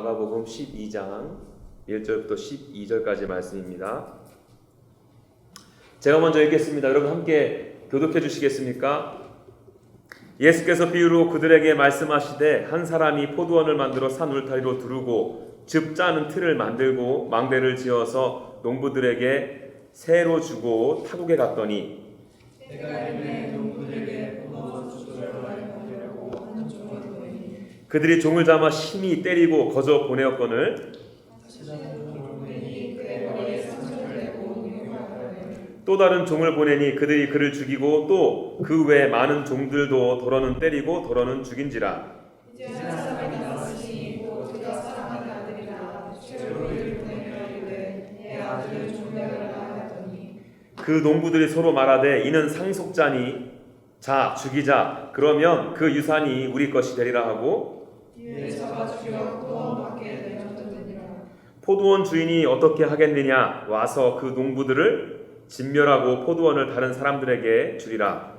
마가복음 12장 1절부터 12절까지 말씀입니다. 제가 먼저 읽겠습니다. 여러분 함께 교독해 주시겠습니까? 예수께서 비유로 그들에게 말씀하시되 한 사람이 포도원을 만들어 산 울타리로 두르고 즙 짜는 틀을 만들고 망대를 지어서 농부들에게 새로 주고 타국에 갔더니 그들이 종을 잡아 심히 때리고 거저 보내었거늘 또 다른 종을 보내니 그들이 그를 죽이고 또 그 외 많은 종들도 더러는 때리고 더러는 죽인지라. 그 농부들이 서로 말하되 이는 상속자니 자 죽이자 그러면 그 유산이 우리 것이 되리라 하고 포도원 주인이 어떻게 하겠느냐 와서 그 농부들을 진멸하고 포도원을 다른 사람들에게 주리라.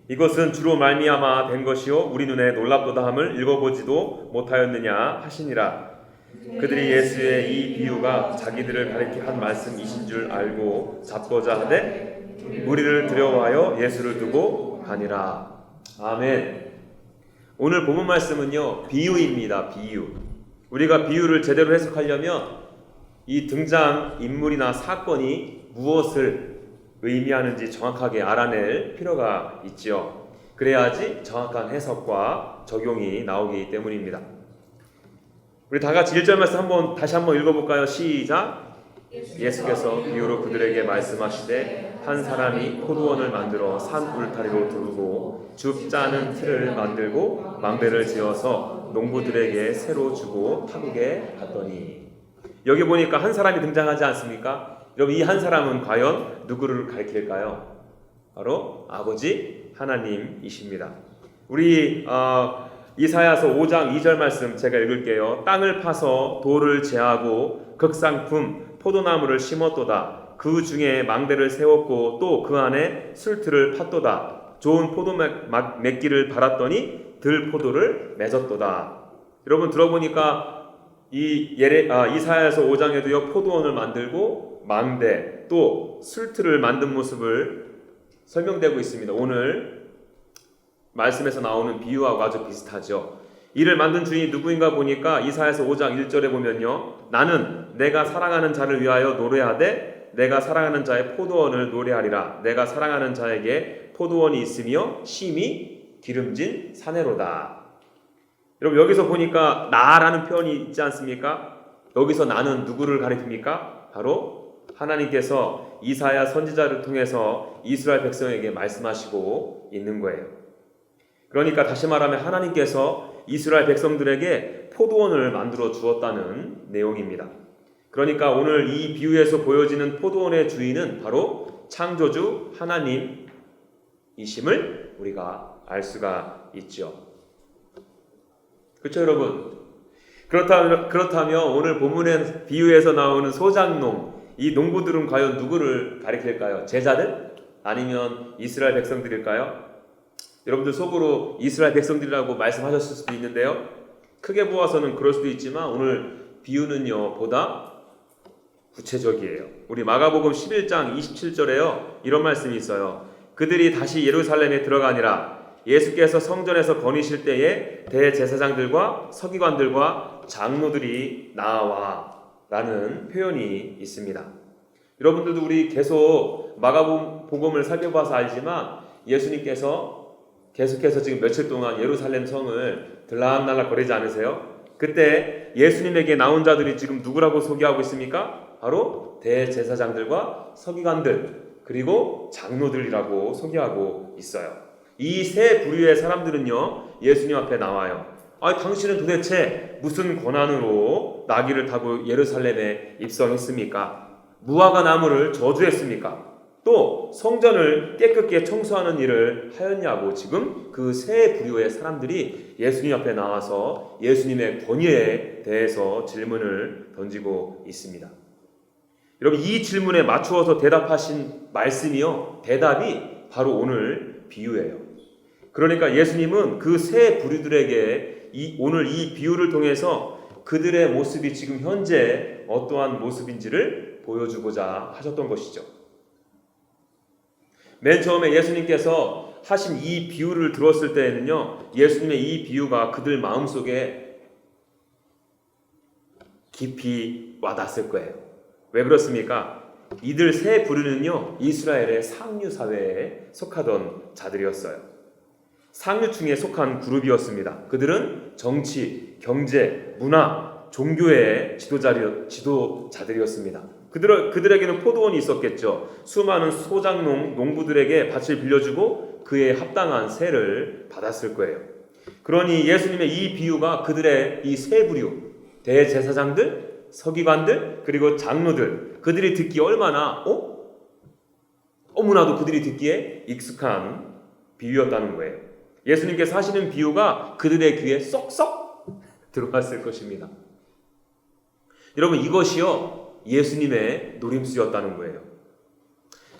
이것은 주로 말미암아 된 것이요 우리 눈에 놀랍도다 함을 읽어보지도 못하였느냐 하시니라. 그들이 예수의 이 비유가 자기들을 가리켜 한 말씀이신 줄 알고 잡고자 하되 무리를 두려워하여 예수를 두고 가니라. 아멘. 오늘 본문 말씀은요 비유입니다. 비유. 우리가 비유를 제대로 해석하려면 이 등장 인물이나 사건이 무엇을 의미하는지 정확하게 알아낼 필요가 있죠. 그래야지 정확한 해석과 적용이 나오기 때문입니다. 우리 다 같이 1절 말씀 다시 한번 읽어볼까요? 시작. 예수께서 비유로 그들에게 말씀하시되 한 사람이 포도원을 만들어 산 울타리로 두르고 즙 짜는 틀을 만들고 망대를 지어서 농부들에게 새로 주고 타국에 갔더니. 여기 보니까 한 사람이 등장하지 않습니까? 여러분 이 한 사람은 과연 누구를 가리킬까요? 바로 아버지 하나님이십니다. 우리 이사야서 5장 2절 말씀 제가 읽을게요. 땅을 파서 돌을 제하고 극상품 포도나무를 심었도다. 그 중에 망대를 세웠고 또 그 안에 술틀을 팠도다. 좋은 포도 맺기를 바랐더니 들포도를 맺었도다. 여러분 들어보니까 이사야서 5장에도요 포도원을 만들고 망대 또 술틀을 만든 모습을 설명되고 있습니다. 오늘 말씀에서 나오는 비유하고 아주 비슷하죠. 이를 만든 주인이 누구인가 보니까 이사야서 5장 1절에 보면요. 나는 내가 사랑하는 자를 위하여 노래하되 내가 사랑하는 자의 포도원을 노래하리라. 내가 사랑하는 자에게 포도원이 있으며 심히 기름진 사내로다. 여러분 여기서 보니까 나라는 표현이 있지 않습니까? 여기서 나는 누구를 가리킵니까? 바로 하나님께서 이사야 선지자를 통해서 이스라엘 백성에게 말씀하시고 있는 거예요. 그러니까 다시 말하면 하나님께서 이스라엘 백성들에게 포도원을 만들어 주었다는 내용입니다. 그러니까 오늘 이 비유에서 보여지는 포도원의 주인은 바로 창조주 하나님이심을 우리가 알 수가 있죠. 그렇죠 여러분? 그렇다면 오늘 본문의 비유에서 나오는 소작농, 이 농부들은 과연 누구를 가리킬까요? 제자들? 아니면 이스라엘 백성들일까요? 여러분들 속으로 이스라엘 백성들이라고 말씀하셨을 수도 있는데요. 크게 보아서는 그럴 수도 있지만 오늘 비유는요 보다 구체적이에요. 우리 마가복음 11장 27절에요 이런 말씀이 있어요. 그들이 다시 예루살렘에 들어가니라. 예수께서 성전에서 거니실 때에 대제사장들과 서기관들과 장로들이 나와 라는 표현이 있습니다. 여러분들도 우리 계속 마가복음을 살펴봐서 알지만 예수님께서 계속해서 지금 며칠 동안 예루살렘 성을 들락날락 거리지 않으세요? 그때 예수님에게 나온 자들이 지금 누구라고 소개하고 있습니까? 바로 대제사장들과 서기관들 그리고 장로들이라고 소개하고 있어요. 이 세 부류의 사람들은요 예수님 앞에 나와요. 당신은 도대체 무슨 권한으로 나귀를 타고 예루살렘에 입성했습니까? 무화과 나무를 저주했습니까? 또 성전을 깨끗게 청소하는 일을 하였냐고 지금 그 세 부류의 사람들이 예수님 앞에 나와서 예수님의 권위에 대해서 질문을 던지고 있습니다. 여러분 이 질문에 맞추어서 대답하신 말씀이요 대답이 바로 오늘 비유예요. 그러니까 예수님은 그 세 부류들에게 오늘 이 비유를 통해서 그들의 모습이 지금 현재 어떠한 모습인지를 보여주고자 하셨던 것이죠. 맨 처음에 예수님께서 하신 이 비유를 들었을 때에는요, 예수님의 이 비유가 그들 마음속에 깊이 와닿았을 거예요. 왜 그렇습니까? 이들 세 부류는요, 이스라엘의 상류 사회에 속하던 자들이었어요. 상류층에 속한 그룹이었습니다. 그들은 정치, 경제, 문화, 종교의 지도자들이었습니다. 그들에게는 포도원이 있었겠죠. 수많은 소작농, 농부들에게 밭을 빌려주고 그에 합당한 세를 받았을 거예요. 그러니 예수님의 이 비유가 그들의 이 세 부류, 대제사장들, 서기관들, 그리고 장로들, 그들이 듣기에 얼마나 너무나도 그들이 듣기에 익숙한 비유였다는 거예요. 예수님께서 하시는 비유가 그들의 귀에 쏙쏙 들어갔을 것입니다. 여러분, 이것이요 예수님의 노림수였다는 거예요.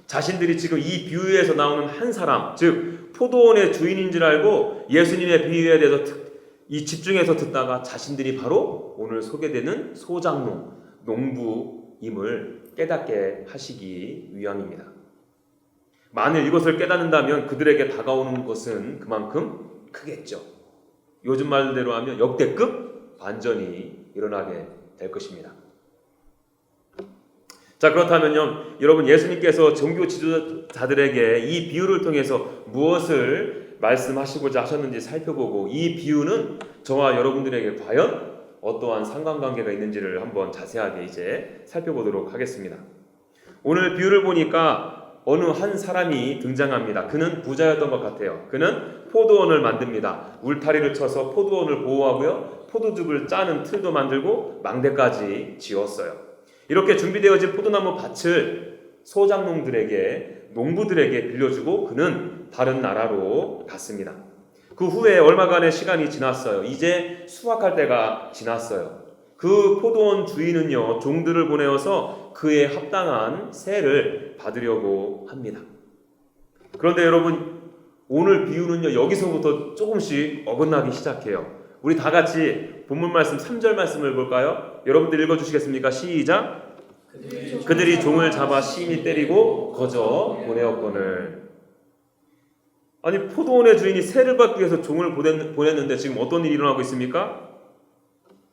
자신들이 지금 이 비유에서 나오는 한 사람, 즉 포도원의 주인인 줄 알고 예수님의 비유에 대해서 집중해서 듣다가 자신들이 바로 오늘 소개되는 소작농, 농부임을 깨닫게 하시기 위함입니다. 만일 이것을 깨닫는다면 그들에게 다가오는 것은 그만큼 크겠죠. 요즘 말대로 하면 역대급 반전이 일어나게 될 것입니다. 자, 그렇다면요, 여러분, 예수님께서 종교 지도자들에게 이 비유를 통해서 무엇을 말씀하시고자 하셨는지 살펴보고, 이 비유는 저와 여러분들에게 과연 어떠한 상관관계가 있는지를 한번 자세하게 이제 살펴보도록 하겠습니다. 오늘 비유를 보니까 어느 한 사람이 등장합니다. 그는 부자였던 것 같아요. 그는 포도원을 만듭니다. 울타리를 쳐서 포도원을 보호하고요, 포도즙을 짜는 틀도 만들고 망대까지 지었어요. 이렇게 준비되어진 포도나무 밭을 소작농들에게, 농부들에게 빌려주고 그는 다른 나라로 갔습니다. 그 후에 얼마간의 시간이 지났어요. 이제 수확할 때가 지났어요. 그 포도원 주인은요, 종들을 보내어서 그에 합당한 세를 받으려고 합니다. 그런데 여러분, 오늘 비유는요, 여기서부터 조금씩 어긋나기 시작해요. 우리 다 같이 본문 말씀 3절 말씀을 볼까요? 여러분들 읽어주시겠습니까? 시작! 그들이 종을 잡아 심히 때리고 거저 보내었거늘. 아니, 포도원의 주인이 세를 받기 위해서 종을 보냈는데 지금 어떤 일이 일어나고 있습니까?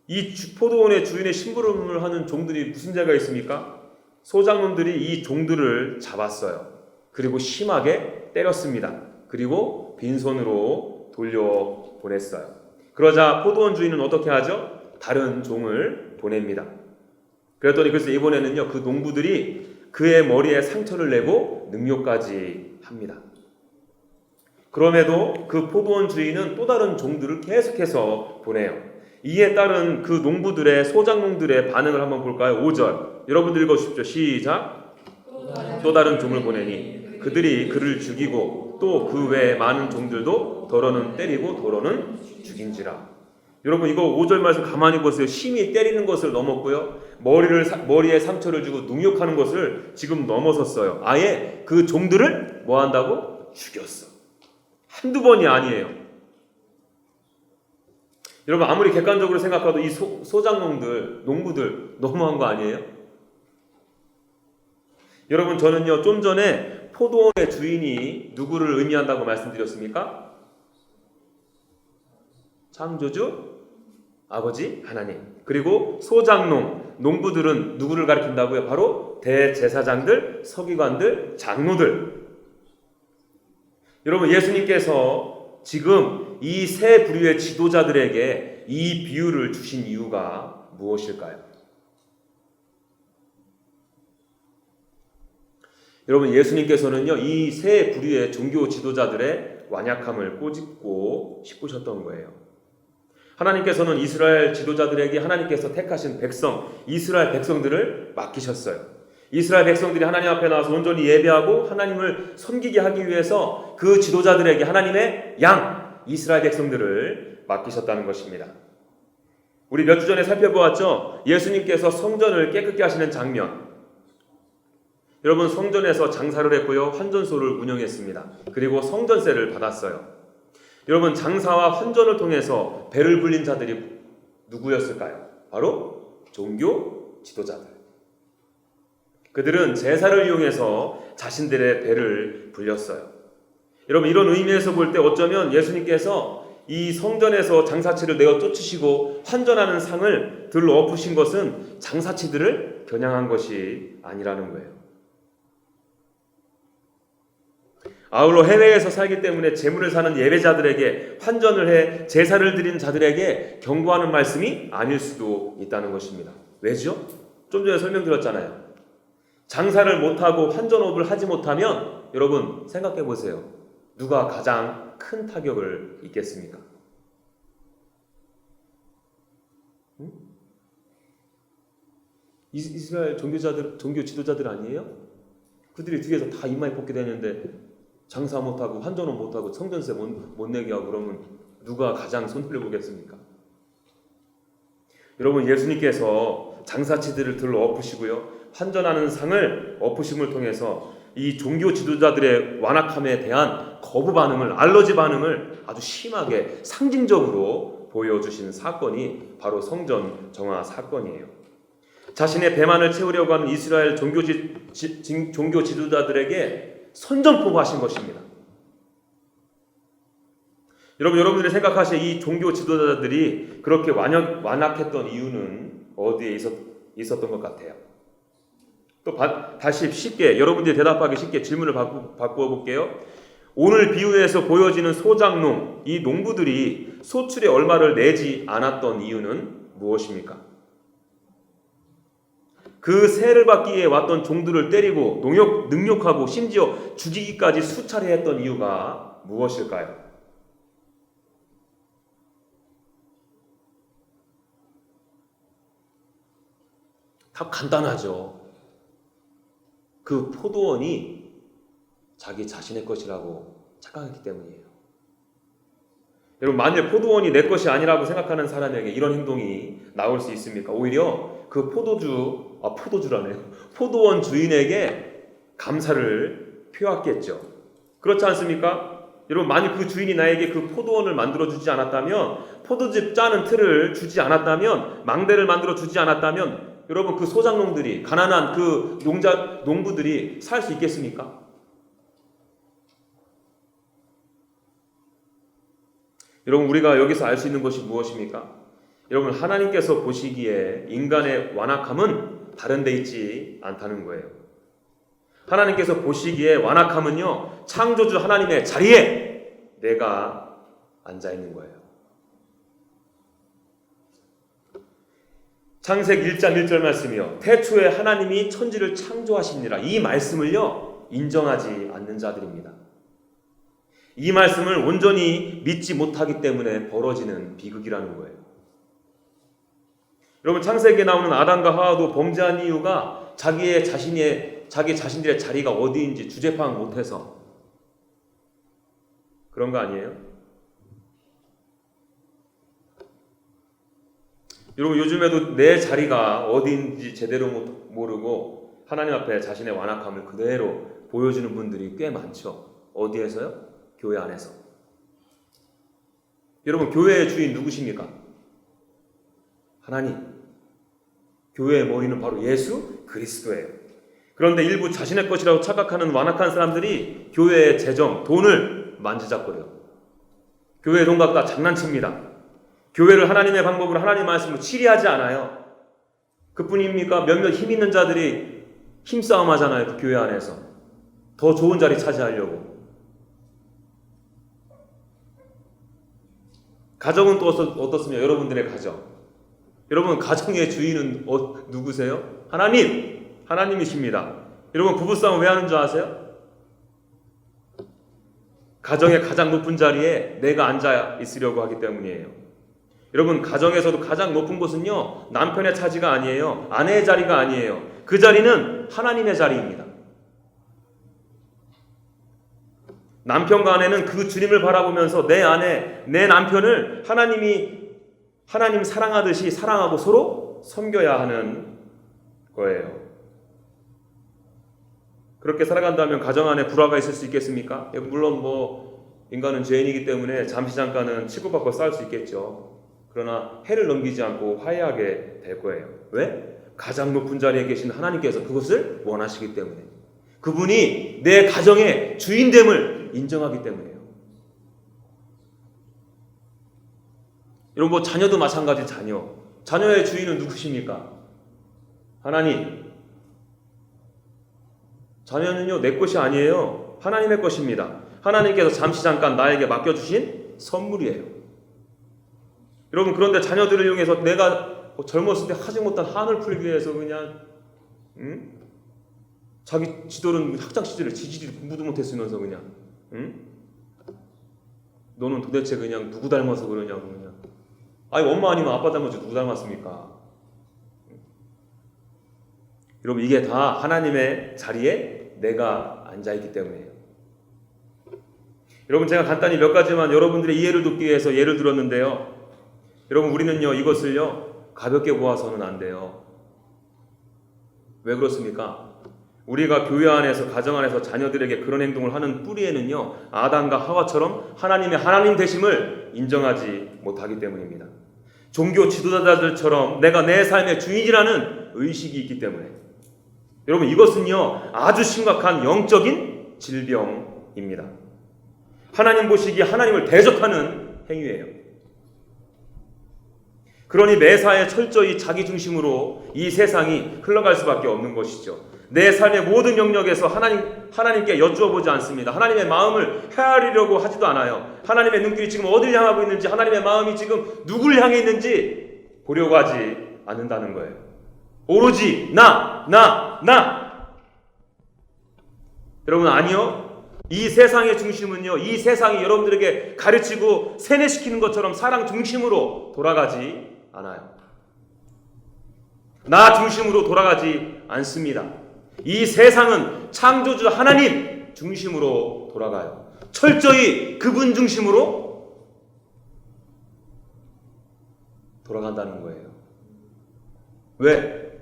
이 포도원의 주인의 심부름을 하는 종들이 무슨 죄가 있습니까? 소작농들이 이 종들을 잡았어요. 그리고 심하게 때렸습니다. 그리고 빈손으로 돌려보냈어요. 그러자 포도원 주인은 어떻게 하죠? 다른 종을 보냅니다. 그랬더니 그래서 이번에는요, 그 농부들이 그의 머리에 상처를 내고 능욕까지 합니다. 그럼에도 그 포도원 주인은 또 다른 종들을 계속해서 보내요. 이에 따른 그 농부들의, 소작농들의 반응을 한번 볼까요? 5절 여러분들 읽어주십시오. 시작! 또 다른 종을 보내니 그들이 그를 죽이고 또 그 외에 많은 종들도 더러는 때리고 더러는 죽인지라. 여러분, 이거 5절 말씀 가만히 보세요. 심히 때리는 것을 넘었고요, 머리에 상처를 주고 능욕하는 것을 지금 넘어섰어요. 아예 그 종들을 뭐 한다고? 죽였어. 한두 번이 아니에요. 여러분, 아무리 객관적으로 생각해도 이 소작농들, 농부들 너무한 거 아니에요? 여러분, 저는요, 좀 전에 포도원의 주인이 누구를 의미한다고 말씀드렸습니까? 창조주 아버지 하나님. 그리고 소작농, 농부들은 누구를 가리킨다고요? 바로 대제사장들, 서기관들, 장로들. 여러분, 예수님께서 지금 이 세 부류의 지도자들에게 이 비유를 주신 이유가 무엇일까요? 여러분, 예수님께서는요, 이 세 부류의 종교 지도자들의 완약함을 꼬집고 싶으셨던 거예요. 하나님께서는 이스라엘 지도자들에게 하나님께서 택하신 백성, 이스라엘 백성들을 맡기셨어요. 이스라엘 백성들이 하나님 앞에 나와서 온전히 예배하고 하나님을 섬기게 하기 위해서 그 지도자들에게 하나님의 양, 이스라엘 백성들을 맡기셨다는 것입니다. 우리 몇 주 전에 살펴보았죠? 예수님께서 성전을 깨끗게 하시는 장면. 여러분, 성전에서 장사를 했고요, 환전소를 운영했습니다. 그리고 성전세를 받았어요. 여러분, 장사와 환전을 통해서 배를 불린 자들이 누구였을까요? 바로 종교 지도자들. 그들은 제사를 이용해서 자신들의 배를 불렸어요. 여러분, 이런 의미에서 볼 때 어쩌면 예수님께서 이 성전에서 장사치를 내어 쫓으시고 환전하는 상을 들러 엎으신 것은 장사치들을 겨냥한 것이 아니라는 거예요. 아울러 해외에서 살기 때문에 재물을 사는 예배자들에게, 환전을 해 제사를 드린 자들에게 경고하는 말씀이 아닐 수도 있다는 것입니다. 왜죠? 좀 전에 설명드렸잖아요. 장사를 못하고 환전업을 하지 못하면 여러분 생각해 보세요. 누가 가장 큰 타격을 입겠습니까? 이스라엘 종교 지도자들 아니에요? 그들이 뒤에서 다 이마에 뽑게 되는데 장사 못하고 환전업 못하고 성전세 못 내게 하고 그러면 누가 가장 손해를 보겠습니까? 여러분, 예수님께서 장사치들을 들러 엎으시고요, 환전하는 상을 엎으심을 통해서 이 종교 지도자들의 완악함에 대한 거부 반응을, 알러지 반응을 아주 심하게 상징적으로 보여주신 사건이 바로 성전 정화 사건이에요. 자신의 배만을 채우려고 하는 이스라엘 종교 지도자들에게 선전포고하신 것입니다. 여러분들이 생각하실 이 종교 지도자들이 그렇게 완악했던 이유는 어디에 있었던 것 같아요? 또 다시 쉽게, 여러분들이 대답하기 쉽게 질문을 바꾸어 볼게요. 오늘 비유에서 보여지는 소작농, 이 농부들이 소출의 얼마를 내지 않았던 이유는 무엇입니까? 그 세를 받기 위해 왔던 종들을 때리고 능욕하고 심지어 죽이기까지 수차례 했던 이유가 무엇일까요? 답 간단하죠. 그 포도원이 자기 자신의 것이라고 착각했기 때문이에요. 여러분, 만일 포도원이 내 것이 아니라고 생각하는 사람에게 이런 행동이 나올 수 있습니까? 오히려 그 포도원 주인에게 감사를 표했겠죠. 그렇지 않습니까? 여러분, 만일 그 주인이 나에게 그 포도원을 만들어주지 않았다면, 포도즙 짜는 틀을 주지 않았다면, 망대를 만들어 주지 않았다면 여러분, 그 소작농들이, 가난한 그 농부들이 살 수 있겠습니까? 여러분, 우리가 여기서 알 수 있는 것이 무엇입니까? 여러분, 하나님께서 보시기에 인간의 완악함은 다른 데 있지 않다는 거예요. 하나님께서 보시기에 완악함은요, 창조주 하나님의 자리에 내가 앉아 있는 거예요. 창세기 1장 1절 말씀이요, 태초에 하나님이 천지를 창조하시니라. 이 말씀을요 인정하지 않는 자들입니다. 이 말씀을 온전히 믿지 못하기 때문에 벌어지는 비극이라는 거예요. 여러분, 창세기에 나오는 아담과 하와도 범죄한 이유가 자기 자신들의 자리가 어디인지 주제 파악 못해서 그런 거 아니에요? 여러분, 요즘에도 내 자리가 어디인지 제대로 모르고 하나님 앞에 자신의 완악함을 그대로 보여주는 분들이 꽤 많죠. 어디에서요? 교회 안에서. 여러분, 교회의 주인 누구십니까? 하나님. 교회의 머리는 바로 예수 그리스도예요. 그런데 일부 자신의 것이라고 착각하는 완악한 사람들이 교회의 재정, 돈을 만지작거려요. 교회의 돈 갖다 장난칩니다. 교회를 하나님의 방법으로, 하나님의 말씀으로 치리하지 않아요. 그뿐입니까? 몇몇 힘 있는 자들이 힘싸움 하잖아요. 그 교회 안에서. 더 좋은 자리 차지하려고. 가정은 또 어떻습니까? 여러분들의 가정. 여러분, 가정의 주인은 누구세요? 하나님이십니다. 여러분, 부부싸움 왜 하는 줄 아세요? 가정의 가장 높은 자리에 내가 앉아 있으려고 하기 때문이에요. 여러분, 가정에서도 가장 높은 곳은요, 남편의 차지가 아니에요. 아내의 자리가 아니에요. 그 자리는 하나님의 자리입니다. 남편과 아내는 그 주님을 바라보면서 내 아내, 내 남편을 하나님 사랑하듯이 사랑하고 서로 섬겨야 하는 거예요. 그렇게 살아간다면 가정 안에 불화가 있을 수 있겠습니까? 물론 인간은 죄인이기 때문에 잠시 잠깐은 치고받고 싸울 수 있겠죠. 그러나 해를 넘기지 않고 화해하게 될 거예요. 왜? 가장 높은 자리에 계신 하나님께서 그것을 원하시기 때문에, 그분이 내 가정의 주인됨을 인정하기 때문이에요. 여러분, 뭐 자녀도 마찬가지. 자녀의 주인은 누구십니까? 하나님. 자녀는요, 내 것이 아니에요. 하나님의 것입니다. 하나님께서 잠시 잠깐 나에게 맡겨주신 선물이에요. 여러분, 그런데 자녀들을 이용해서 내가 젊었을 때 하지 못한 한을 풀기 위해서 그냥 자기 지도는 학창 시절에 지지리 공부도 못했으면서 그냥 너는 도대체 그냥 누구 닮아서 그러냐고 그냥. 아니, 엄마 아니면 아빠 닮았지 누구 닮았습니까? 여러분, 이게 다 하나님의 자리에 내가 앉아있기 때문이에요. 여러분, 제가 간단히 몇 가지만 여러분들의 이해를 돕기 위해서 예를 들었는데요. 여러분, 우리는요, 이것을요, 가볍게 보아서는 안 돼요. 왜 그렇습니까? 우리가 교회 안에서, 가정 안에서 자녀들에게 그런 행동을 하는 뿌리에는요, 아담과 하와처럼 하나님의 하나님 되심을 인정하지 못하기 때문입니다. 종교 지도자들처럼 내가 내 삶의 주인이라는 의식이 있기 때문에. 여러분, 이것은요, 아주 심각한 영적인 질병입니다. 하나님 보시기에 하나님을 대적하는 행위예요. 그러니 매사에 철저히 자기 중심으로 이 세상이 흘러갈 수밖에 없는 것이죠. 내 삶의 모든 영역에서 하나님께 여쭈어보지 않습니다. 하나님의 마음을 헤아리려고 하지도 않아요. 하나님의 눈길이 지금 어딜 향하고 있는지, 하나님의 마음이 지금 누굴 향해 있는지 보려고 하지 않는다는 거예요. 오로지 나. 여러분, 아니요. 이 세상의 중심은요, 이 세상이 여러분들에게 가르치고 세뇌시키는 것처럼 사랑 중심으로 돌아가지 않아요. 나 중심으로 돌아가지 않습니다. 이 세상은 창조주 하나님 중심으로 돌아가요. 철저히 그분 중심으로 돌아간다는 거예요. 왜?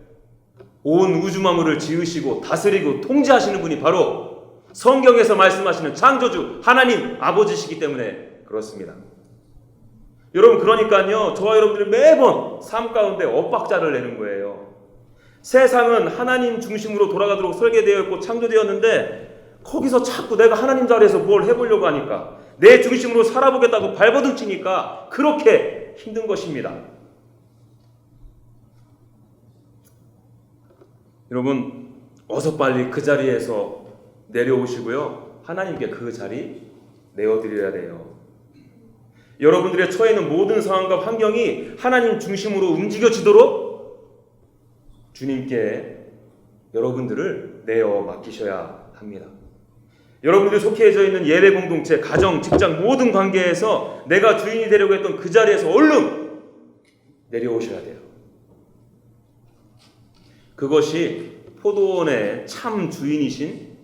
온 우주 만물을 지으시고 다스리고 통제하시는 분이 바로 성경에서 말씀하시는 창조주 하나님 아버지시기 때문에 그렇습니다. 여러분, 그러니까요, 저와 여러분들이 매번 삶 가운데 엇박자를 내는 거예요. 세상은 하나님 중심으로 돌아가도록 설계되어 있고 창조되었는데, 거기서 자꾸 내가 하나님 자리에서 뭘 해보려고 하니까, 내 중심으로 살아보겠다고 발버둥 치니까 그렇게 힘든 것입니다. 여러분, 어서 빨리 그 자리에서 내려오시고요, 하나님께 그 자리 내어드려야 돼요. 여러분들의 처해 있는 모든 상황과 환경이 하나님 중심으로 움직여지도록 주님께 여러분들을 내어 맡기셔야 합니다. 여러분들이 속해져 있는 예배 공동체, 가정, 직장 모든 관계에서 내가 주인이 되려고 했던 그 자리에서 얼른 내려오셔야 돼요. 그것이 포도원의 참 주인이신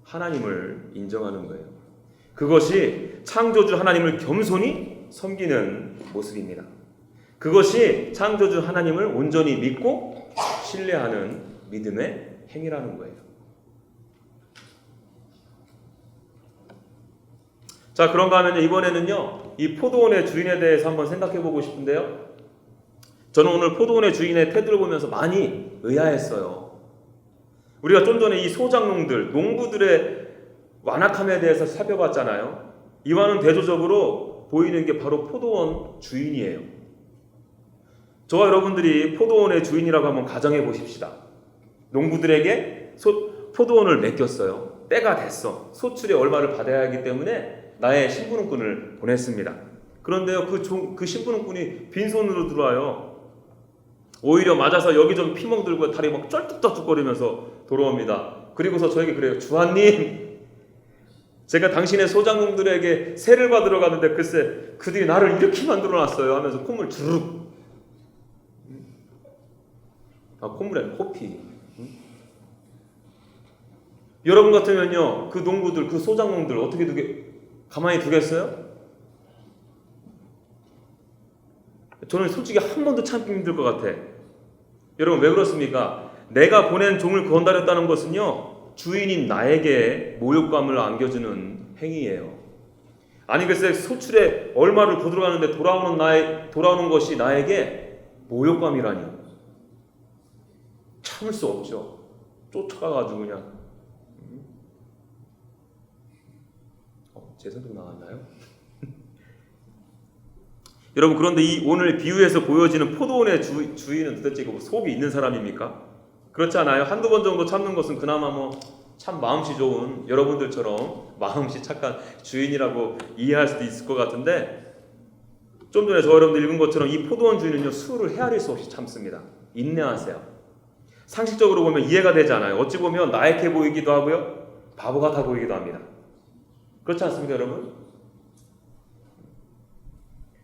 하나님을 인정하는 거예요. 그것이 창조주 하나님을 겸손히 섬기는 모습입니다. 그것이 창조주 하나님을 온전히 믿고 신뢰하는 믿음의 행위라는 거예요. 자, 그런가 하면 이번에는요, 이 포도원의 주인에 대해서 한번 생각해 보고 싶은데요. 저는 오늘 포도원의 주인의 태도를 보면서 많이 의아했어요. 우리가 좀 전에 이 소작농들, 농부들의 완악함에 대해서 살펴봤잖아요. 이와는 대조적으로 보이는 게 바로 포도원 주인이에요. 저와 여러분들이 포도원의 주인이라고 한번 가정해 보십시다. 농부들에게 포도원을 맡겼어요. 때가 됐어. 소출의 얼마를 받아야 하기 때문에 나의 심부름꾼을 보냈습니다. 그런데요, 그 심부름꾼이 빈손으로 들어와요. 오히려 맞아서 여기저기 피멍 들고 다리 막 쩔뚝쩔뚝거리면서 돌아옵니다. 그리고서 저에게 그래요. 주하님, 제가 당신의 소작농들에게 세를 받으러 가는데 글쎄 그들이 나를 이렇게 만들어놨어요 하면서 콧물 주르륵. 콧물이 아니라 코피. 여러분 같으면요, 그 농부들, 그 소작농들 어떻게 가만히 두겠어요? 저는 솔직히 한 번도 참기 힘들 것 같아. 여러분, 왜 그렇습니까? 내가 보낸 종을 건드렸다는 것은요, 주인인 나에게 모욕감을 안겨주는 행위예요. 아니 글쎄 소출에 얼마를 거들어가는데 돌아오는 것이 나에게 모욕감이라니. 참을 수 없죠. 쫓아가가지고 그냥. 제 성격 나왔나요? 여러분, 그런데 이 오늘 비유에서 보여지는 포도원의 주인은 도대체 속이 있는 사람입니까? 그렇지 않아요? 한두 번 정도 참는 것은 그나마 참 마음씨 좋은 여러분들처럼 마음씨 착한 주인이라고 이해할 수도 있을 것 같은데, 좀 전에 저 여러분들 읽은 것처럼 이 포도원 주인은요, 수를 헤아릴 수 없이 참습니다. 인내하세요. 상식적으로 보면 이해가 되지 않아요. 어찌 보면 나약해 보이기도 하고요, 바보 같아 보이기도 합니다. 그렇지 않습니까, 여러분?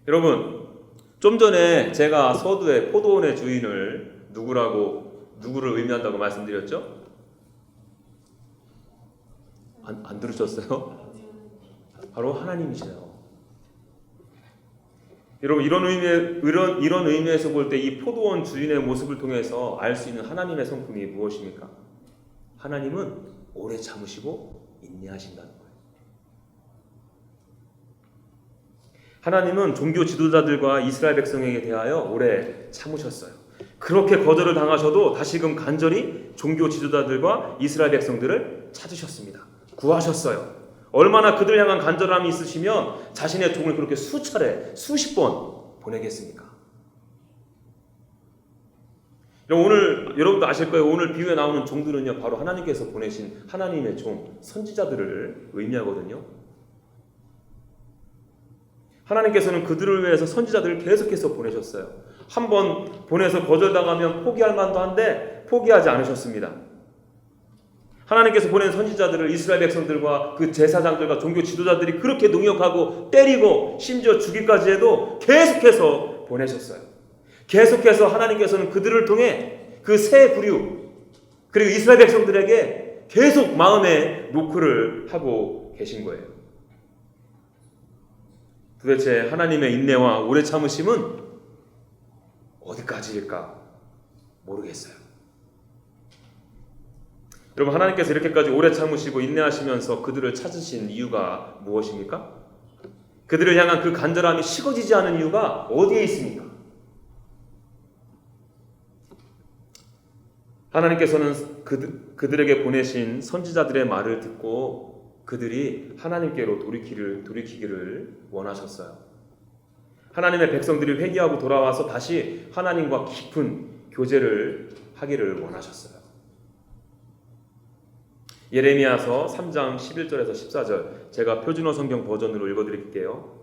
여러분, 좀 전에 제가 서두에 포도원의 주인을 누구를 의미한다고 말씀드렸죠? 안 들으셨어요? 바로 하나님이세요. 여러분, 이런 의미에서 볼 때 이 포도원 주인의 모습을 통해서 알 수 있는 하나님의 성품이 무엇입니까? 하나님은 오래 참으시고 인내하신다는 거예요. 하나님은 종교 지도자들과 이스라엘 백성에게 대하여 오래 참으셨어요. 그렇게 거절을 당하셔도 다시금 간절히 종교 지도자들과 이스라엘 백성들을 찾으셨습니다. 구하셨어요. 얼마나 그들 향한 간절함이 있으시면 자신의 종을 그렇게 수차례, 수십 번 보내겠습니까? 오늘 여러분도 아실 거예요. 오늘 비유에 나오는 종들은요, 바로 하나님께서 보내신 하나님의 종, 선지자들을 의미하거든요. 하나님께서는 그들을 위해서 선지자들을 계속해서 보내셨어요. 한번 보내서 거절당하면 포기할 만도 한데 포기하지 않으셨습니다. 하나님께서 보낸 선지자들을 이스라엘 백성들과 그 제사장들과 종교 지도자들이 그렇게 능욕하고 때리고 심지어 죽이까지 해도 계속해서 보내셨어요. 계속해서 하나님께서는 그들을 통해 그 새 부류 그리고 이스라엘 백성들에게 계속 마음에 노크를 하고 계신 거예요. 도대체 하나님의 인내와 오래 참으심은 어디까지일까 모르겠어요. 여러분, 하나님께서 이렇게까지 오래 참으시고 인내하시면서 그들을 찾으신 이유가 무엇입니까? 그들을 향한 그 간절함이 식어지지 않은 이유가 어디에 있습니까? 하나님께서는 그들에게 보내신 선지자들의 말을 듣고 그들이 하나님께로 돌이키기를 원하셨어요. 하나님의 백성들이 회개하고 돌아와서 다시 하나님과 깊은 교제를 하기를 원하셨어요. 예레미야서 3장 11절에서 14절, 제가 표준어 성경 버전으로 읽어드릴게요.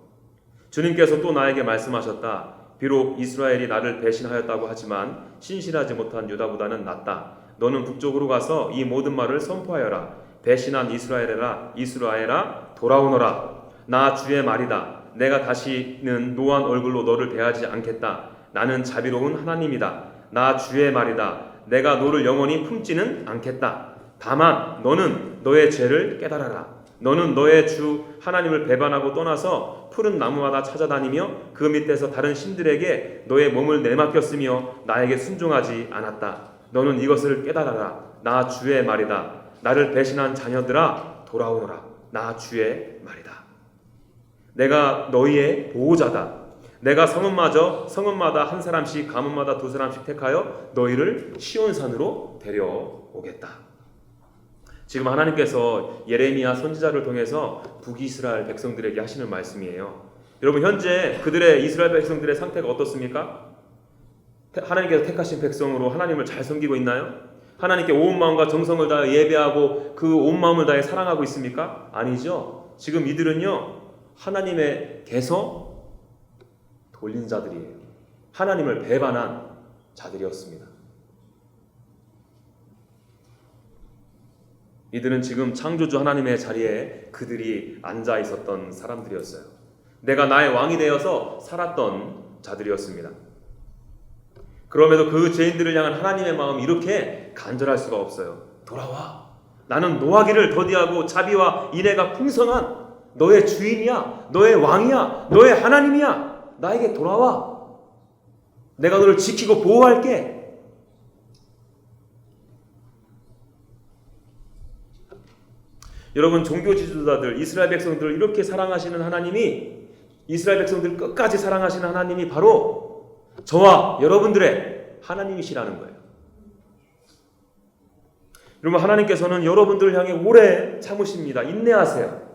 주님께서 또 나에게 말씀하셨다. 비록 이스라엘이 나를 배신하였다고 하지만 신실하지 못한 유다보다는 낫다. 너는 북쪽으로 가서 이 모든 말을 선포하여라. 배신한 이스라엘아 돌아오너라. 나 주의 말이다. 내가 다시는 노한 얼굴로 너를 대하지 않겠다. 나는 자비로운 하나님이다. 나 주의 말이다. 내가 너를 영원히 품지는 않겠다. 다만 너는 너의 죄를 깨달아라. 너는 너의 주 하나님을 배반하고 떠나서 푸른 나무마다 찾아다니며 그 밑에서 다른 신들에게 너의 몸을 내맡겼으며 나에게 순종하지 않았다. 너는 이것을 깨달아라. 나 주의 말이다. 나를 배신한 자녀들아 돌아오너라. 나 주의 말이다. 내가 너희의 보호자다. 내가 성읍마다 한 사람씩 가문마다 두 사람씩 택하여 너희를 시온산으로 데려오겠다. 지금 하나님께서 예레미야 선지자를 통해서 북이스라엘 백성들에게 하시는 말씀이에요. 여러분, 현재 그들의 이스라엘 백성들의 상태가 어떻습니까? 하나님께서 택하신 백성으로 하나님을 잘 섬기고 있나요? 하나님께 온 마음과 정성을 다해 예배하고 그 온 마음을 다해 사랑하고 있습니까? 아니죠. 지금 이들은요, 하나님의께서 돌린 자들이에요. 하나님을 배반한 자들이었습니다. 이들은 지금 창조주 하나님의 자리에 그들이 앉아 있었던 사람들이었어요. 내가 나의 왕이 되어서 살았던 자들이었습니다. 그럼에도 그 죄인들을 향한 하나님의 마음이 이렇게 간절할 수가 없어요. 돌아와. 나는 노하기를 더디하고 자비와 인애가 풍성한 너의 주인이야. 너의 왕이야. 너의 하나님이야. 나에게 돌아와. 내가 너를 지키고 보호할게. 여러분, 종교 지도자들, 이스라엘 백성들을 이렇게 사랑하시는 하나님이, 이스라엘 백성들을 끝까지 사랑하시는 하나님이 바로 저와 여러분들의 하나님이시라는 거예요. 여러분, 하나님께서는 여러분들을 향해 오래 참으십니다. 인내하세요.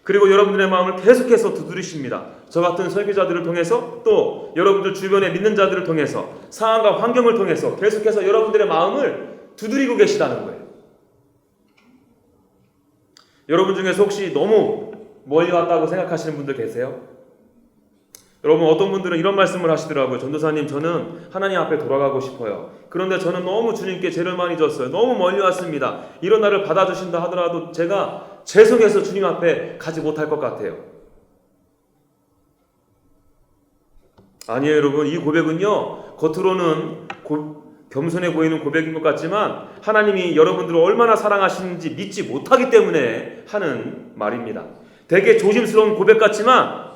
그리고 여러분들의 마음을 계속해서 두드리십니다. 저 같은 설교자들을 통해서, 또 여러분들 주변에 믿는 자들을 통해서, 상황과 환경을 통해서 계속해서 여러분들의 마음을 두드리고 계시다는 거예요. 여러분 중에서 혹시 너무 멀리 왔다고 생각하시는 분들 계세요? 여러분, 어떤 분들은 이런 말씀을 하시더라고요. 전도사님, 저는 하나님 앞에 돌아가고 싶어요. 그런데 저는 너무 주님께 죄를 많이 졌어요. 너무 멀리 왔습니다. 이런 나를 받아주신다 하더라도 제가 죄송해서 주님 앞에 가지 못할 것 같아요. 아니에요, 여러분. 이 고백은요, 겉으로는 겸손해 보이는 고백인 것 같지만 하나님이 여러분들을 얼마나 사랑하시는지 믿지 못하기 때문에 하는 말입니다. 되게 조심스러운 고백 같지만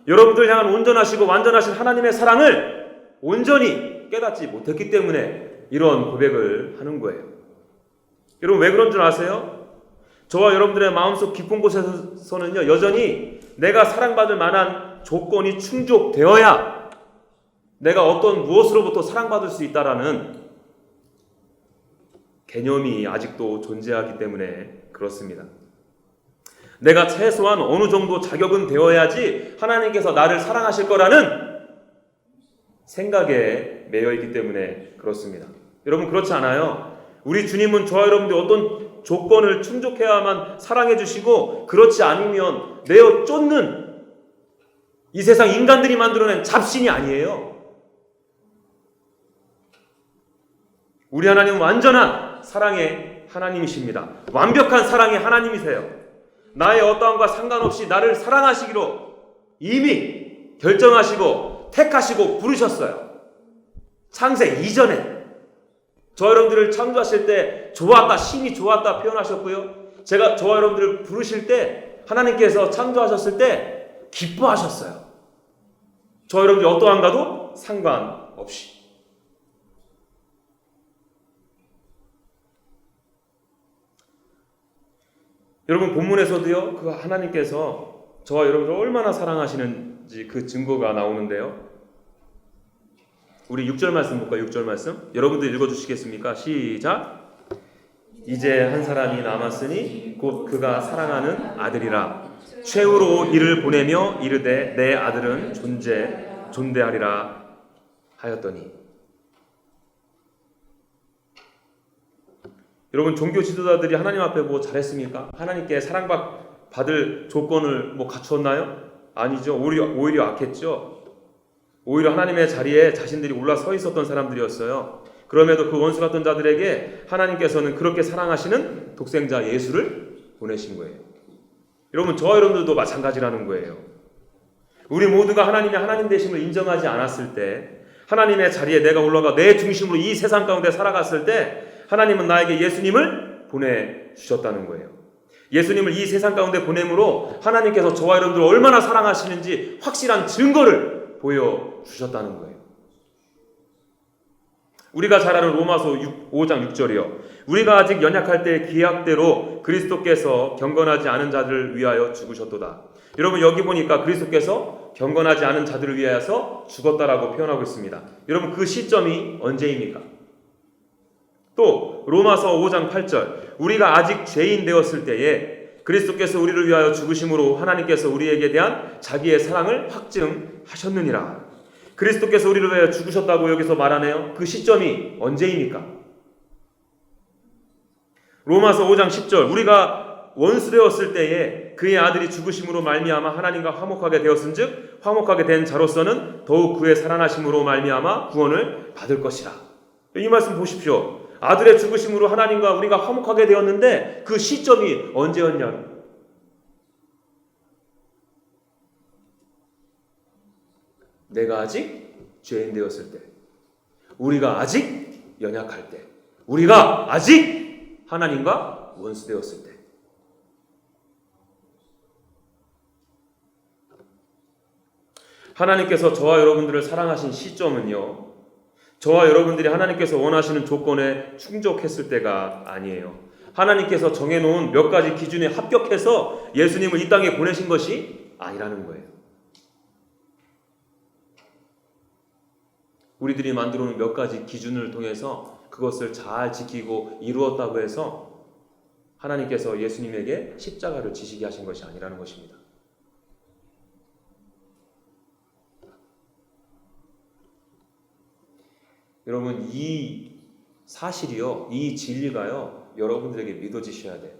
여러분들 향한 온전하시고 완전하신 하나님의 사랑을 온전히 깨닫지 못했기 때문에 이런 고백을 하는 거예요. 여러분, 왜 그런 줄 아세요? 저와 여러분들의 마음속 깊은 곳에서는요, 여전히 내가 사랑받을 만한 조건이 충족되어야 내가 어떤 무엇으로부터 사랑받을 수 있다라는 개념이 아직도 존재하기 때문에 그렇습니다. 내가 최소한 어느 정도 자격은 되어야지 하나님께서 나를 사랑하실 거라는 생각에 매여 있기 때문에 그렇습니다. 여러분, 그렇지 않아요? 우리 주님은 저와 여러분들 어떤 조건을 충족해야만 사랑해 주시고, 그렇지 않으면 내어 쫓는 이 세상 인간들이 만들어낸 잡신이 아니에요. 우리 하나님은 완전한 사랑의 하나님이십니다. 완벽한 사랑의 하나님이세요. 나의 어떠함과 상관없이 나를 사랑하시기로 이미 결정하시고 택하시고 부르셨어요. 창세 이전에. 저 여러분들을 창조하실 때 좋았다, 심히 좋았다 표현하셨고요. 제가 저와 여러분들을 부르실 때, 하나님께서 창조하셨을 때 기뻐하셨어요. 저 여러분들이 어떠한가도 상관없이. 여러분, 본문에서도요, 그 하나님께서 저와 여러분을 얼마나 사랑하시는지 그 증거가 나오는데요. 우리 6절 말씀 볼까요? 6절 말씀. 여러분들 읽어주시겠습니까? 시작. 이제 한 사람이 남았으니 곧 그가 사랑하는 아들이라. 최후로 이를 보내며 이르되 내 아들은 존대하리라 하였더니. 여러분, 종교 지도자들이 하나님 앞에 뭐 잘했습니까? 하나님께 사랑받을 조건을 뭐 갖추었나요? 아니죠. 오히려 악했죠. 오히려 하나님의 자리에 자신들이 올라서 있었던 사람들이었어요. 그럼에도 그 원수 같은 자들에게 하나님께서는 그렇게 사랑하시는 독생자 예수를 보내신 거예요. 여러분, 저와 여러분들도 마찬가지라는 거예요. 우리 모두가 하나님의 하나님 되심을 인정하지 않았을 때, 하나님의 자리에 내가 올라가 내 중심으로 이 세상 가운데 살아갔을 때 하나님은 나에게 예수님을 보내주셨다는 거예요. 예수님을 이 세상 가운데 보냄으로 하나님께서 저와 여러분들을 얼마나 사랑하시는지 확실한 증거를 보여주셨다는 거예요. 우리가 잘 아는 로마서 5장 6절이요. 우리가 아직 연약할 때 기약대로 그리스도께서 경건하지 않은 자들을 위하여 죽으셨도다. 여러분, 여기 보니까 그리스도께서 경건하지 않은 자들을 위하여서 죽었다라고 표현하고 있습니다. 여러분, 그 시점이 언제입니까? 또 로마서 5장 8절. 우리가 아직 죄인 되었을 때에 그리스도께서 우리를 위하여 죽으심으로 하나님께서 우리에게 대한 자기의 사랑을 확증하셨느니라. 그리스도께서 우리를 위하여 죽으셨다고 여기서 말하네요. 그 시점이 언제입니까? 로마서 5장 10절. 우리가 원수되었을 때에 그의 아들이 죽으심으로 말미암아 하나님과 화목하게 되었은즉 화목하게 된 자로서는 더욱 그의 살아나심으로 말미암아 구원을 받을 것이라. 이 말씀 보십시오. 아들의 죽으심으로 하나님과 우리가 화목하게 되었는데 그 시점이 언제였냐? 내가 아직 죄인 되었을 때, 우리가 아직 연약할 때, 우리가 아직 하나님과 원수되었을 때. 하나님께서 저와 여러분들을 사랑하신 시점은요, 저와 여러분들이 하나님께서 원하시는 조건에 충족했을 때가 아니에요. 하나님께서 정해놓은 몇 가지 기준에 합격해서 예수님을 이 땅에 보내신 것이 아니라는 거예요. 우리들이 만들어 놓은 몇 가지 기준을 통해서 그것을 잘 지키고 이루었다고 해서 하나님께서 예수님에게 십자가를 지시게 하신 것이 아니라는 것입니다. 여러분, 이 사실이요, 이 진리가요, 여러분들에게 믿어지셔야 돼요.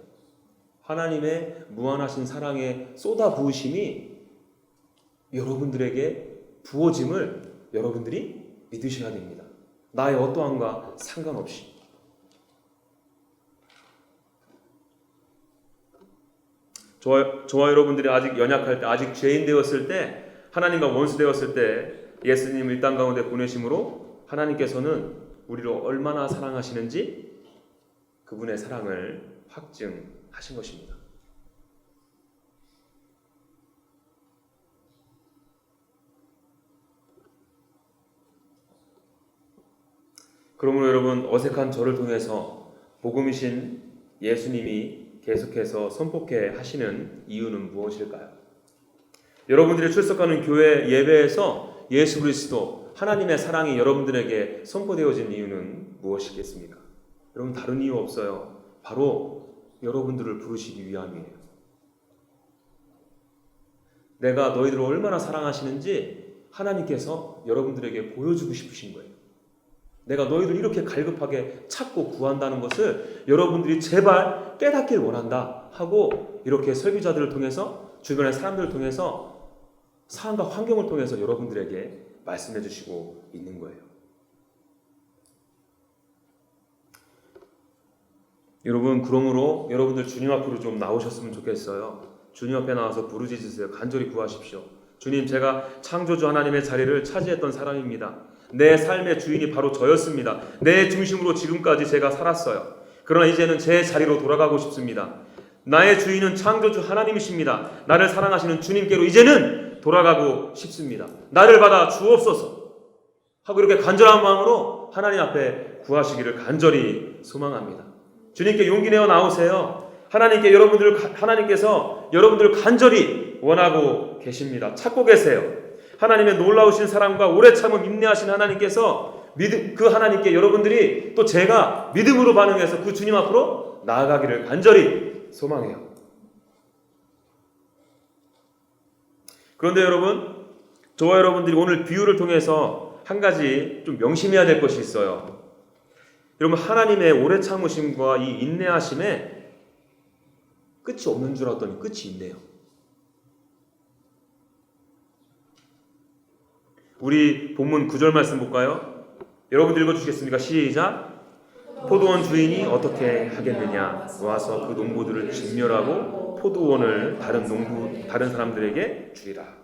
하나님의 무한하신 사랑의 쏟아 부으심이 여러분들에게 부어짐을 여러분들이 믿으셔야 됩니다. 나의 어떠함과 상관없이. 저와 여러분들이 아직 연약할 때, 아직 죄인 되었을 때, 하나님과 원수 되었을 때 예수님 이 땅 가운데 보내심으로 하나님께서는 우리를 얼마나 사랑하시는지 그분의 사랑을 확증하신 것입니다. 그러므로 여러분, 어색한 저를 통해서 복음이신 예수님이 계속해서 선포케 하시는 이유는 무엇일까요? 여러분들이 출석하는 교회 예배에서 예수 그리스도 하나님의 사랑이 여러분들에게 선포되어진 이유는 무엇이겠습니까? 여러분, 다른 이유 없어요. 바로 여러분들을 부르시기 위함이에요. 내가 너희들을 얼마나 사랑하시는지 하나님께서 여러분들에게 보여주고 싶으신 거예요. 내가 너희들 이렇게 갈급하게 찾고 구한다는 것을 여러분들이 제발 깨닫길 원한다 하고 이렇게 설교자들을 통해서, 주변의 사람들을 통해서, 상황과 환경을 통해서 여러분들에게 말씀해 주시고 있는 거예요. 여러분, 그러므로 여러분들 주님 앞으로 좀 나오셨으면 좋겠어요. 주님 앞에 나와서 부르짖으세요. 간절히 구하십시오. 주님, 제가 창조주 하나님의 자리를 차지했던 사람입니다. 내 삶의 주인이 바로 저였습니다. 내 중심으로 지금까지 제가 살았어요. 그러나 이제는 제 자리로 돌아가고 싶습니다. 나의 주인은 창조주 하나님이십니다. 나를 사랑하시는 주님께로 이제는 돌아가고 싶습니다. 나를 받아 주옵소서 하고 이렇게 간절한 마음으로 하나님 앞에 구하시기를 간절히 소망합니다. 주님께 용기 내어 나오세요. 하나님께서 여러분들을 간절히 원하고 계십니다. 찾고 계세요. 하나님의 놀라우신 사랑과 오래 참음 인내하신 하나님께서 그 하나님께 여러분들이 또 제가 믿음으로 반응해서 그 주님 앞으로 나아가기를 간절히 소망해요. 그런데 여러분, 저와 여러분들이 오늘 비유를 통해서 한 가지 좀 명심해야 될 것이 있어요. 여러분, 하나님의 오래 참으심과 이 인내하심에 끝이 없는 줄 알았더니 끝이 있네요. 우리 본문 9절 말씀 볼까요? 여러분들 읽어주시겠습니까? 시작! 포도원 주인이 어떻게 하겠느냐? 와서 그 농부들을 진멸하고 포도원을 다른 사람들에게 주리라.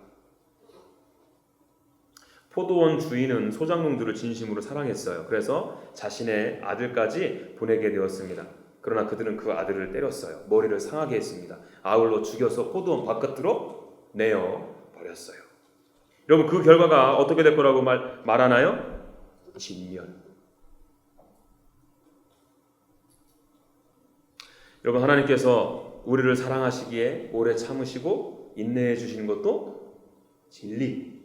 포도원 주인은 소작농들을 진심으로 사랑했어요. 그래서 자신의 아들까지 보내게 되었습니다. 그러나 그들은 그 아들을 때렸어요. 머리를 상하게 했습니다. 아울러 죽여서 포도원 바깥으로 내어 버렸어요. 여러분, 그 결과가 어떻게 될 거라고 말하나요? 진멸. 여러분, 하나님께서 우리를 사랑하시기에 오래 참으시고 인내해 주시는 것도 진리.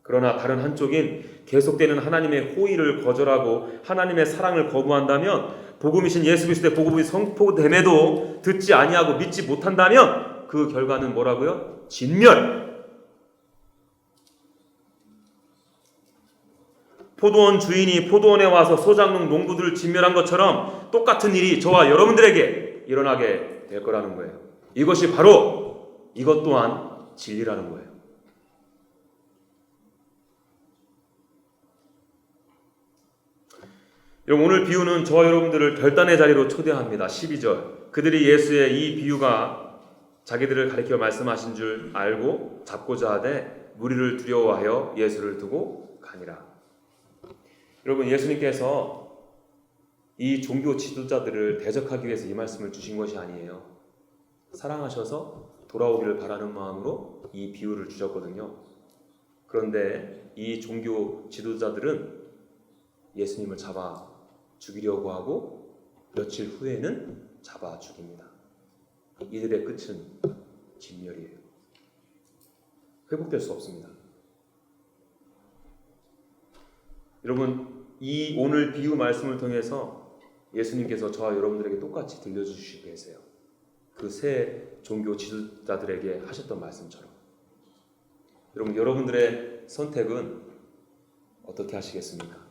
그러나 다른 한쪽인 계속되는 하나님의 호의를 거절하고 하나님의 사랑을 거부한다면, 복음이신 예수 그리스도의 복음이 선포됨에도 듣지 아니하고 믿지 못한다면 그 결과는 뭐라고요? 진멸. 포도원 주인이 포도원에 와서 소작농 농부들을 진멸한 것처럼 똑같은 일이 저와 여러분들에게 일어나게 될 거라는 거예요. 이것이 바로 이것 또한 진리라는 거예요. 여러분, 오늘 비유는 저와 여러분들을 결단의 자리로 초대합니다. 12절. 그들이 예수의 이 비유가 자기들을 가리켜 말씀하신 줄 알고 잡고자 하되 무리를 두려워하여 예수를 두고 가니라. 여러분, 예수님께서 이 종교 지도자들을 대적하기 위해서 이 말씀을 주신 것이 아니에요. 사랑하셔서 돌아오기를 바라는 마음으로 이 비유를 주셨거든요. 그런데 이 종교 지도자들은 예수님을 잡아 죽이려고 하고 며칠 후에는 잡아 죽입니다. 이들의 끝은 진멸이에요. 회복될 수 없습니다. 여러분, 이 오늘 비유 말씀을 통해서 예수님께서 저와 여러분들에게 똑같이 들려주시고 계세요. 그 새 종교 지도자들에게 하셨던 말씀처럼. 여러분, 여러분들의 선택은 어떻게 하시겠습니까?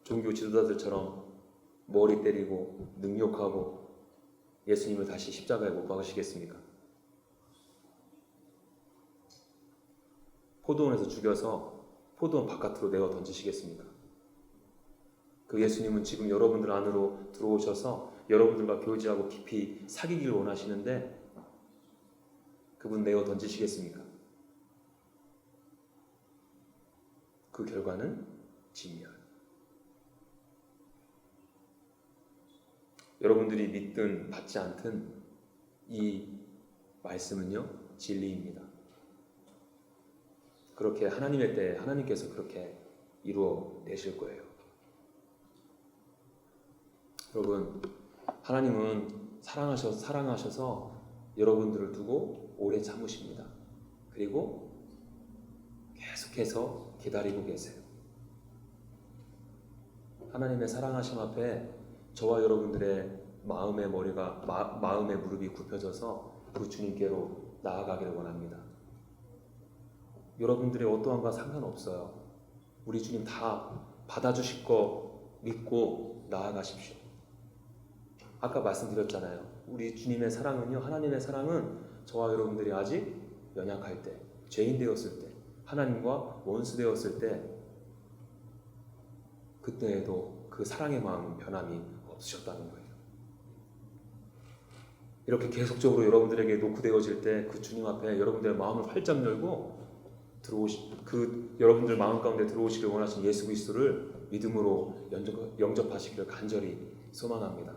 종교 지도자들처럼 머리 때리고 능욕하고 예수님을 다시 십자가에 못 박으시겠습니까? 포도원에서 죽여서 포도원 바깥으로 내어 던지시겠습니까? 그 예수님은 지금 여러분들 안으로 들어오셔서 여러분들과 교제하고 깊이 사귀길 원하시는데 그분 내어 던지시겠습니까? 그 결과는 진멸. 여러분들이 믿든 받지 않든 이 말씀은요, 진리입니다. 그렇게 하나님의 때에 하나님께서 그렇게 이루어 내실 거예요. 여러분, 하나님은 사랑하셔서 여러분들을 두고 오래 참으십니다. 그리고 계속해서 기다리고 계세요. 하나님의 사랑하심 앞에 저와 여러분들의 마음의 무릎이 굽혀져서 그 주님께로 나아가기를 원합니다. 여러분들의 어떠한과 상관없어요. 우리 주님 다 받아주실 거 믿고 나아가십시오. 아까 말씀드렸잖아요. 우리 주님의 사랑은요, 하나님의 사랑은 저와 여러분들이 아직 연약할 때, 죄인 되었을 때, 하나님과 원수 되었을 때, 그때에도 그 사랑의 마음은 변함이 없으셨다는 거예요. 이렇게 계속적으로 여러분들에게 노크되어질 때 그 주님 앞에 여러분들의 마음을 활짝 열고 여러분들 마음 가운데 들어오시길 원하신 예수 그리스도를 믿음으로 영접하시기를 간절히 소망합니다.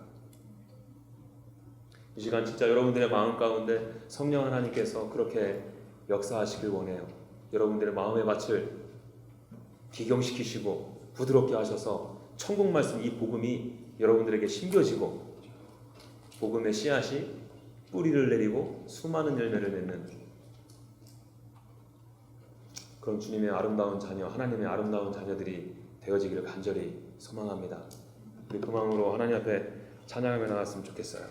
이 시간 진짜 여러분들의 마음 가운데 성령 하나님께서 그렇게 역사하시길 원해요. 여러분들의 마음의 밭을 기경시키시고 부드럽게 하셔서 천국 말씀 이 복음이 여러분들에게 심겨지고 복음의 씨앗이 뿌리를 내리고 수많은 열매를 맺는 그런 주님의 아름다운 자녀, 하나님의 아름다운 자녀들이 되어지기를 간절히 소망합니다. 우리 그 마음으로 하나님 앞에 찬양하며 나갔으면 좋겠어요.